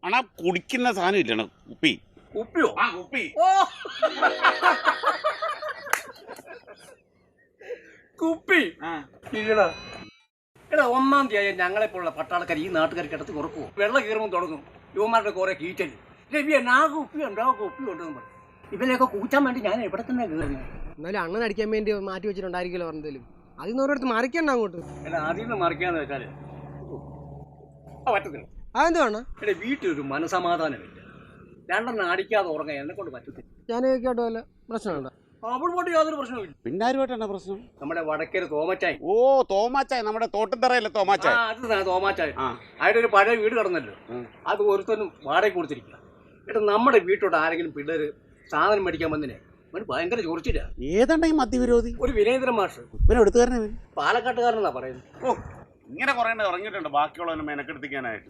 അണാ കുടിക്കുന്ന സാധനം ഇല്ലണ കുപ്പി. കുപ്പിയോ? ആ കുപ്പി. ഓ കുപ്പി ഇല്ലടാ. എടാ 1-ാം തീയതി ഞങ്ങളെ പോലുള്ള പട്ടാളക്കാർ ഈ നാട്ടുകാർക്ക് അടുത്ത് കുറക്കുമോ? വെള്ളം കയറുമ്പോൾ തുടങ്ങും യുവമാരുടെ കുറെ കീറ്റല്. രവിയൻ ആ കുപ്പിയുണ്ട് ആ കുപ്പിയുണ്ടെന്ന് പറയും. ഇവരെയൊക്കെ കൂറ്റാൻ വേണ്ടി ഞാൻ എവിടെ തന്നെ കയറുന്നത്. എന്നാലും അണ്ണൻ അടിക്കാൻ വേണ്ടി മാറ്റി വെച്ചിട്ടുണ്ടായിരിക്കുമല്ലോ പറഞ്ഞാലും അതിൽ നിന്ന് ഓരോരുത്തർ മറിക്കണ്ട അങ്ങോട്ട്. എടാ അതിൽ നിന്ന് മറിക്കാന്ന് വെച്ചാൽ പറ്റത്തില്ല. അതെന്ത് വേണം? എടാ വീട്ടിലൊരു മനസമാധാനമില്ല. രണ്ടെണ്ണം അടിക്കാതെ ഉറങ്ങാൻ എന്നെ കൊണ്ട് പറ്റത്തില്ല. ഞാനൊക്കെയായിട്ട് വല്ല പ്രശ്നമുണ്ടോ? അവളുമായിട്ട് യാതൊരു പ്രശ്നവുമില്ല. പിന്നെ ആരുമായിട്ടാണ് പ്രശ്നം? നമ്മുടെ വടക്കേര് തോമച്ചായി. ഓ തോമാച്ചായ, നമ്മുടെ തോട്ടത്തറയല്ലേ തോമാച്ചായ? അത് തോമാച്ചായി. അവിടെ ഒരു പഴയ വീട് കിടന്നല്ലോ, അത് ഒരുത്തനും വാടക കൊടുത്തിരിക്കുക. എടാ നമ്മുടെ വീട്ടോട്ട് ആരെങ്കിലും പിള്ളേര് സാധനം മേടിക്കാൻ വന്നിനെ അവന് ഭയങ്കര ചൊറിച്ചില്ല. ഏതാണ്ട് ഈ മദ്യവിരോധി ഒരു വിനേന്ദ്രൻ മാഷ് പിന്നെ എടുത്തുകാരനെ പാലക്കാട്ടുകാരനാ പറയുന്നത്. ഓ ഇങ്ങനെ കുറേ ഇറങ്ങിയിട്ടുണ്ട് ബാക്കിയുള്ളവനെ മെനക്കെടുത്തിക്കാനായിട്ട്.